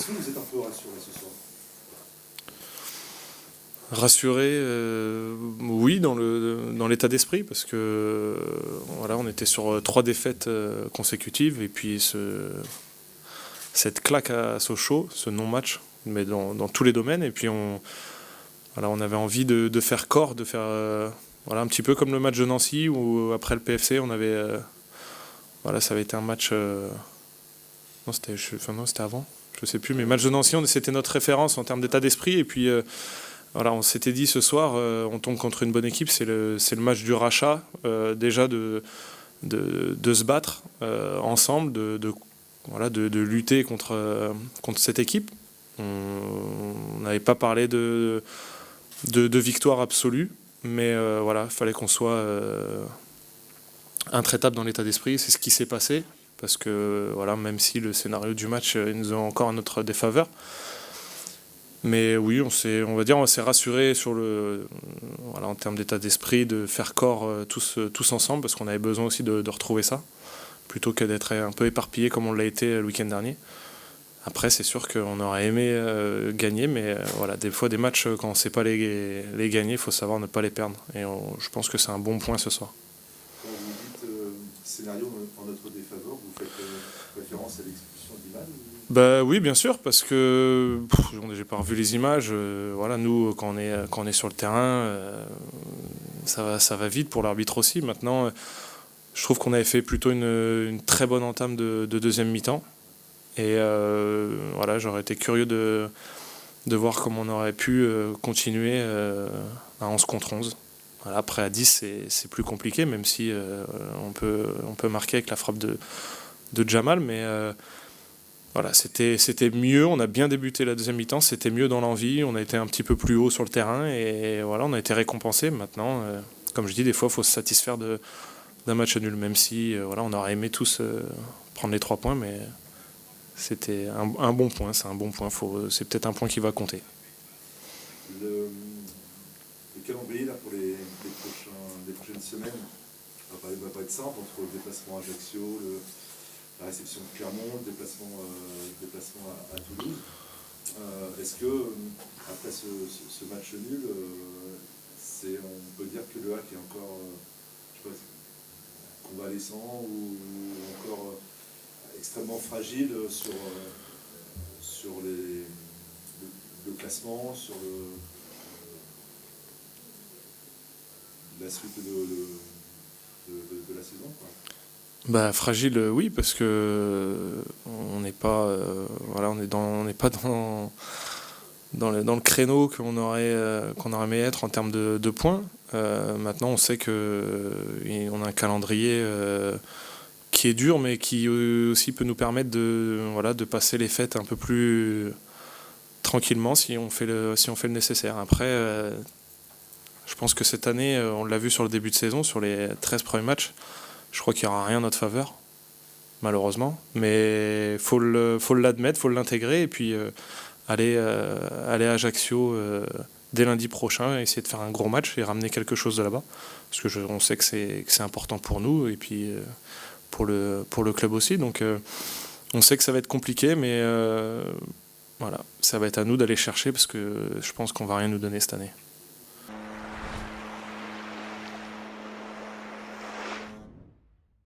Est-ce que vous êtes un peu rassuré ce soir? Rassuré, oui, dans l'état d'esprit, parce que voilà, on était sur 3 défaites consécutives, et puis cette claque à Sochaux, ce non-match, mais dans tous les domaines, et puis voilà, on avait envie de faire corps, de faire voilà, un petit peu comme le match de Nancy, où après le PFC, on avait voilà, ça avait été un match, non, c'était avant, je sais plus, mais match de Nancy, c'était notre référence en termes d'état d'esprit, et puis voilà, on s'était dit ce soir, on tombe contre une bonne équipe, c'est le match du rachat, déjà de se battre ensemble, voilà, de lutter contre cette équipe. On n'avait pas parlé de victoire absolue, mais voilà, il fallait qu'on soit intraitable dans l'état d'esprit. C'est ce qui s'est passé, parce que voilà, même si le scénario du match il nous a encore à notre défaveur. Mais oui, on s'est rassuré sur voilà, en termes d'état d'esprit, de faire corps tous ensemble, parce qu'on avait besoin aussi de retrouver ça, plutôt que d'être un peu éparpillé comme on l'a été le week-end dernier. Après, c'est sûr qu'on aurait aimé gagner, mais voilà, des fois, des matchs, quand on ne sait pas les gagner, il faut savoir ne pas les perdre. Et je pense que c'est un bon point ce soir. Quand vous dites scénario en notre défaveur, vous faites référence à l'expulsion d'Iman? Bah oui, bien sûr, parce que j'ai pas revu les images. Voilà, nous, quand on est sur le terrain, ça va vite pour l'arbitre aussi. Maintenant, je trouve qu'on avait fait plutôt une très bonne entame de deuxième mi-temps. Et voilà, j'aurais été curieux de voir comment on aurait pu continuer à 11 contre 11. Voilà, après à 10, c'est plus compliqué, même si on peut marquer avec la frappe de Jamal, mais voilà, c'était mieux. On a bien débuté la deuxième mi-temps, c'était mieux dans l'envie, on a été un petit peu plus haut sur le terrain, et voilà, on a été récompensé. Maintenant, comme je dis, des fois, il faut se satisfaire d'un match nul, même si voilà, on aurait aimé tous prendre les 3 points, mais c'était un bon point, c'est un bon point, c'est peut-être un point qui va compter. Le calendrier là, pour les prochaines semaines va pas être simple, entre le déplacement à Ajaccio, la réception de Clermont, le déplacement à Toulouse. Est-ce que, après ce match nul, on peut dire que le HAC est encore je sais pas, convalescent ou encore extrêmement fragile sur le classement, sur la suite de la saison, quoi? Bah, fragile, oui, parce que on n'est pas, voilà, on n'est pas dans le créneau qu'on aurait aimé être en termes de points. Maintenant, on sait qu'on a un calendrier qui est dur, mais qui aussi peut nous permettre de passer les fêtes un peu plus tranquillement si on fait le nécessaire. Après, je pense que cette année, on l'a vu sur le début de saison, sur les 13 premiers matchs, je crois qu'il n'y aura rien en notre faveur, malheureusement. Mais faut l'admettre, faut l'intégrer, et puis aller à Ajaccio dès lundi prochain, essayer de faire un gros match et ramener quelque chose de là-bas. Parce que on sait que c'est important pour nous, et puis pour le club aussi. Donc on sait que ça va être compliqué, mais voilà, ça va être à nous d'aller chercher, parce que je pense qu'on va rien nous donner cette année.